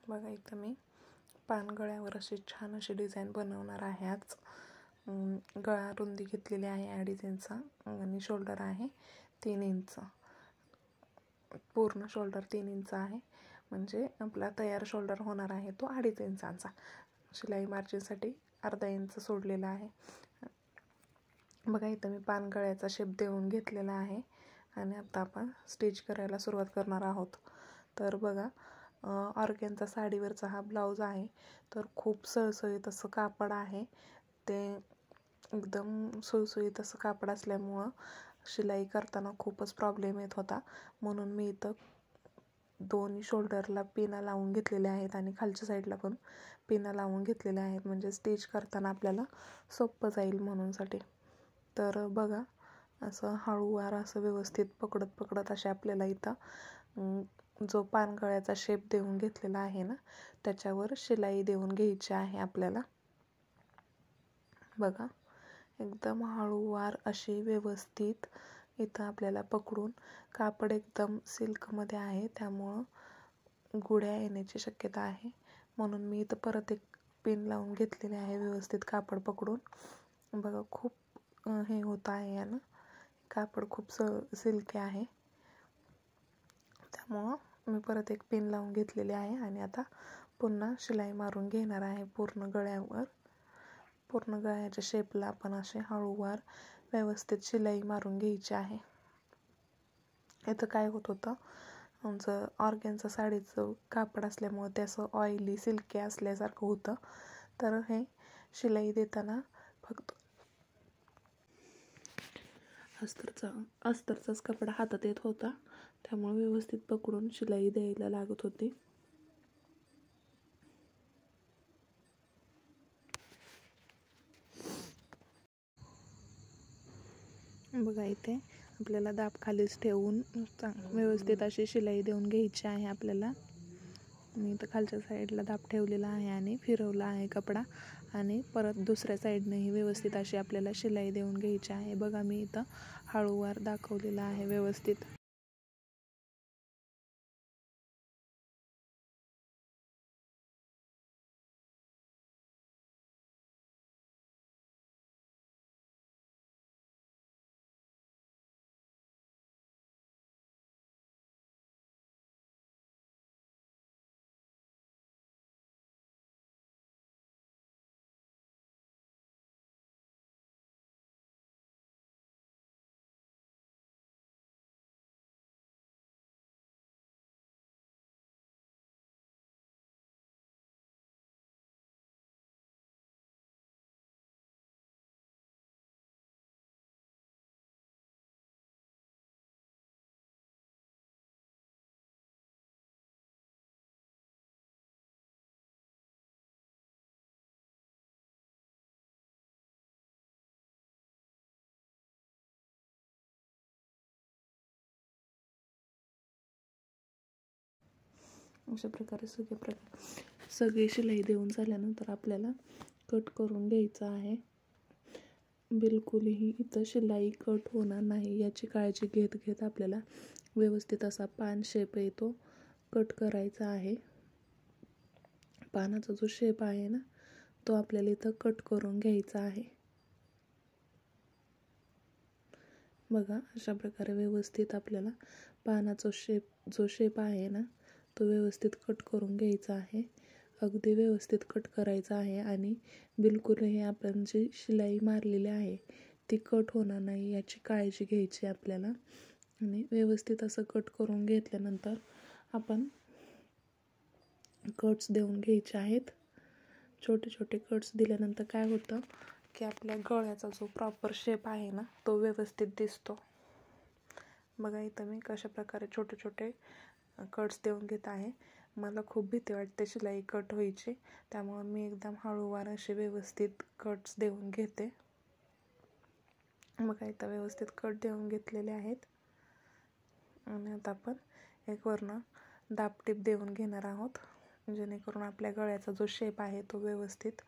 बघा इथं मी पानगळ्यावर अशी छान अशी डिझाईन बनवणार आहे आज. गळा रुंदी घेतलेली आहे 2.5 इंच आणि शोल्डर आहे 3 इंच. पूर्ण शोल्डर 3 इंच आहे, म्हणजे आपला तयार शोल्डर होणार आहे तो 2.5 इंचांचा. शिलाई मार्जिनसाठी अर्धा इंच सोडलेला आहे. बघा इथं मी पानगळ्याचा शेप देऊन घेतलेला आहे आणि आता आपण स्टिच करायला सुरुवात करणार आहोत. तर बघा, ऑर्गेन्झा साडीवरचा हा ब्लाऊज आहे. तर खूप सळसळीत असं कापड आहे. ते एकदम सुळसुळीत असं कापड असल्यामुळं शिलाई करताना खूपच प्रॉब्लेम येत होता. म्हणून मी इथं दोन्ही शोल्डरला पिना लावून घेतलेल्या आहेत आणि खालच्या साईडला पण पिना लावून घेतलेल्या आहेत, म्हणजे स्टिच करताना आपल्याला सोपं जाईल म्हणूनसाठी. तर बघा, असं हळूवार असं व्यवस्थित पकडत असे आपल्याला इथं जो पानगळ्याचा शेप देऊन घेतलेला आहे ना, त्याच्यावर शिलाई देऊन घ्यायची आहे आपल्याला. बघा, एकदम हळूवार अशी व्यवस्थित इथं आपल्याला पकडून, कापड एकदम सिल्कमध्ये आहे त्यामुळं गुड्या येण्याची शक्यता आहे. म्हणून मी इथं परत एक पिन लावून घेतलेली आहे व्यवस्थित कापड पकडून. बघा, खूप हे होत आहे यानं, कापड खूप सिल्की आहे त्यामुळं मी परत एक पिन लावून घेतलेली आहे आणि आता पुन्हा शिलाई मारून घेणार आहे पूर्ण गळ्यावर. पूर्ण गळ्याच्या शेपला आपण असे हळूवार व्यवस्थित शिलाई मारून घ्यायची आहे. इथं काय होत होतं, आमचं ऑर्गेन्झा साडीचं कापड असल्यामुळं ते असं ऑइली सिल्की असल्यासारखं होतं. तर हे शिलाई देताना फक्त अस्तरचाच कपडा हातात येत होता, त्यामुळे व्यवस्थित पकडून शिलाई द्यायला लागत होती. बघा, इथे आपल्याला दाब खालीच ठेवून व्यवस्थित अशी शिलाई देऊन घ्यायची आहे आपल्याला. मी इथं खालच्या साईडला दाब ठेवलेला आहे आणि फिरवला आहे कपडा, आणि परत दुसऱ्या साईडनेही व्यवस्थित अशी आपल्याला शिलाई देऊन घ्यायची आहे. बघा, मी इथं हळूवार दाखवलेला आहे व्यवस्थित. अशा प्रकारे सगळी शिलाई देऊन झाल्यानंतर आपल्याला कट करून घ्यायचं आहे. बिलकुलही इथं शिलाई कट होणार नाही याची काळजी घेत आपल्याला व्यवस्थित असा पान शेप येतो कट करायचा आहे. पानाचा जो शेप आहे ना, तो आपल्याला इथं कट करून घ्यायचा आहे. बघा, अशा प्रकारे व्यवस्थित आपल्याला पानाचा जो शेप आहे ना, तो व्यवस्थित कट करून घ्यायचा आहे. अगदी व्यवस्थित कट करायचा आहे आणि बिलकुलही आपण जी शिलाई मारलेली आहे ती कट होणार नाही याची काळजी घ्यायची आपल्याला. आणि व्यवस्थित असं कट करून घेतल्यानंतर आपण कट्स देऊन घ्यायचे आहेत. छोटे छोटे कट्स दिल्यानंतर काय होतं की आपल्या गळ्याचा जो प्रॉपर शेप आहे ना, तो व्यवस्थित दिसतो. बघा, इथं मी कशा प्रकारे छोटे छोटे कट्स देऊन घेत आहे. मला खूप भीती वाटते शिलाई कट व्हायची, त्यामुळे मी एकदम हळूवार असे व्यवस्थित कट्स देऊन घेते. बघा, इथं व्यवस्थित कट देऊन घेतलेले आहेत आणि आता आपण एक वरनं दाबटीप देऊन घेणार आहोत, जेणेकरून आपल्या गळ्याचा जो शेप आहे तो व्यवस्थित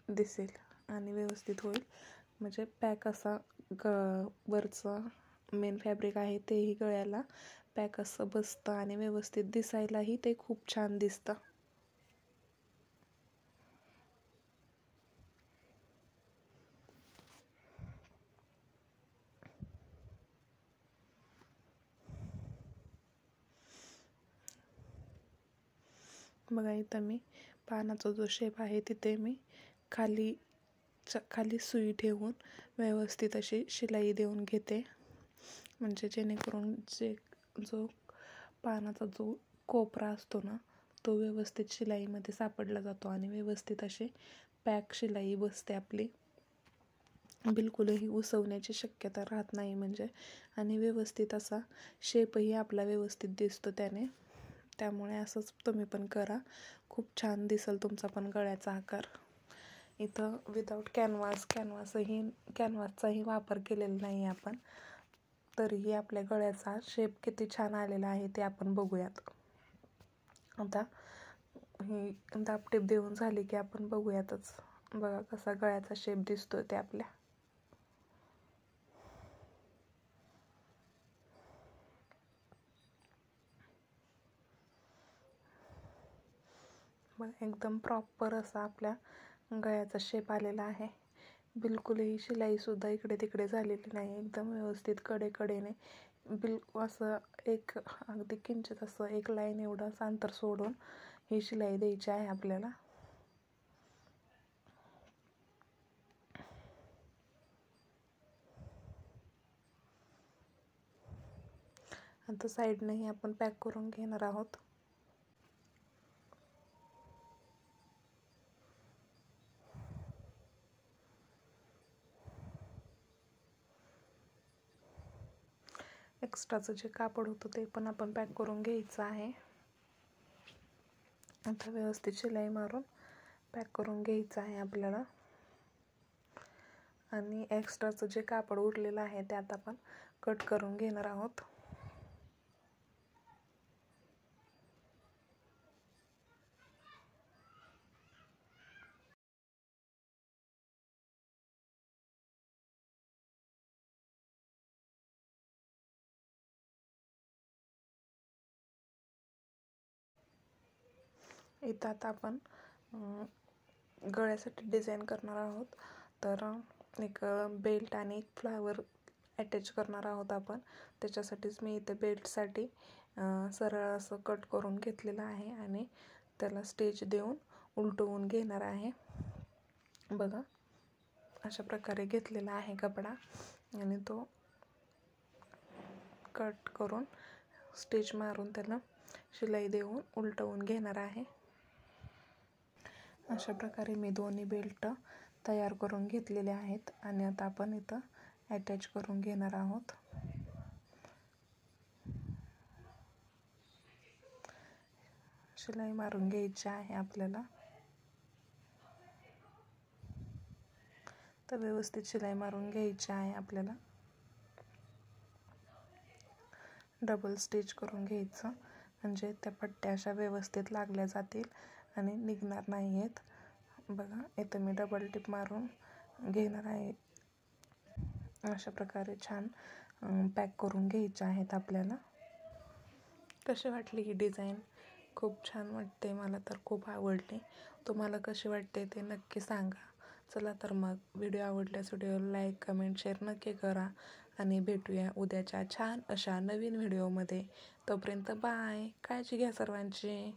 दिसेल आणि व्यवस्थित होईल. म्हणजे पॅक असा वरचं मेन फॅब्रिक आहे तेही गळ्याला पॅक असं बसतं आणि व्यवस्थित दिसायलाही ते खूप छान दिसतं. बघा इथं मी पानाचा जो शेप आहे तिथे मी खाली सुई ठेवून व्यवस्थित अशी शिलाई देऊन घेते, म्हणजे जेणेकरून जो पानाचा जो कोपरा असतो ना तो व्यवस्थित शिलाईमध्ये सापडला जातो आणि व्यवस्थित अशी पॅक शिलाई बसते आपली, बिलकुलही उसवण्याची शक्यता राहत नाही म्हणजे, आणि व्यवस्थित असा शेपही आपला व्यवस्थित दिसतो त्यामुळे असंच तुम्ही पण करा, खूप छान दिसेल तुमचा पण गळ्याचा आकार. इथं विदाऊट कॅनव्हासचाही वापर केलेला नाही आपण, तरीही आपल्या गळ्याचा शेप किती छान आलेला आहे ते आपण बघूयात. आता ही दाबटीप देऊन झाली की आपण बघूयातच, बघा कसा गळ्याचा शेप दिसतोय ते आपल्या. एकदम प्रॉपर असा आपल्या गळ्याचा शेप आलेला आहे, बिलकुलही शिलाईसुद्धा इकडे तिकडे झालेली नाही, एकदम व्यवस्थित कडेने असं अगदी किंचित असं एक लाईन एवढं अंतर सोडून ही शिलाई द्यायची आहे आपल्याला. आता साईडनेही आपण पॅक करून घेणार आहोत. एक्स्ट्राचं जे कापड होतं ते पण आपण पॅक करून घ्यायचं आहे. आता व्यवस्थित शिलाई मारून पॅक करून घ्यायचं आहे आपल्याला, आणि एक्स्ट्राचं जे कापड उरलेलं आहे ते आता आपण कट करून घेणार आहोत. इथं आता आपण गळ्यासाठी डिझाईन करणार आहोत, तर एक बेल्ट आणि एक फ्लावर अटॅच करणार आहोत आपण. त्याच्यासाठीच मी इथे बेल्टसाठी सरळ असं कट करून घेतलेलं आहे आणि त्याला स्टिच देऊन उलटवून घेणार आहे. बघा अशा प्रकारे घेतलेला आहे कपडा आणि तो कट करून स्टिच मारून त्याला शिलाई देऊन उलटवून घेणार आहे. अशा प्रकारे मी दोन्ही बेल्ट तयार करून घेतलेले आहेत आणि आता आपण इथं अटॅच करून घेणार आहोत. शिलाई मारून घ्यायची आहे आपल्याला, तर व्यवस्थित शिलाई मारून घ्यायची आहे आपल्याला. डबल स्टिच करून घ्यायचं म्हणजे त्या पट्ट्या अशा व्यवस्थित लागल्या जातील आणि निघणार नाही आहेत. बघा इथं मी डबल टिप मारून घेणार आहे. अशा प्रकारे छान पॅक करून घ्यायचे आहेत आपल्याला. कशी वाटली ही डिझाईन? खूप छान वाटते, मला तर खूप आवडली. तुम्हाला कशी वाटते ते नक्की सांगा. चला तर मग व्हिडिओ आवडल्यास व्हिडिओला लाईक, कमेंट, शेअर नक्की करा आणि भेटूया उद्याच्या छान अशा नवीन व्हिडिओमध्ये. तोपर्यंत बाय, काळजी घ्या सर्वांची.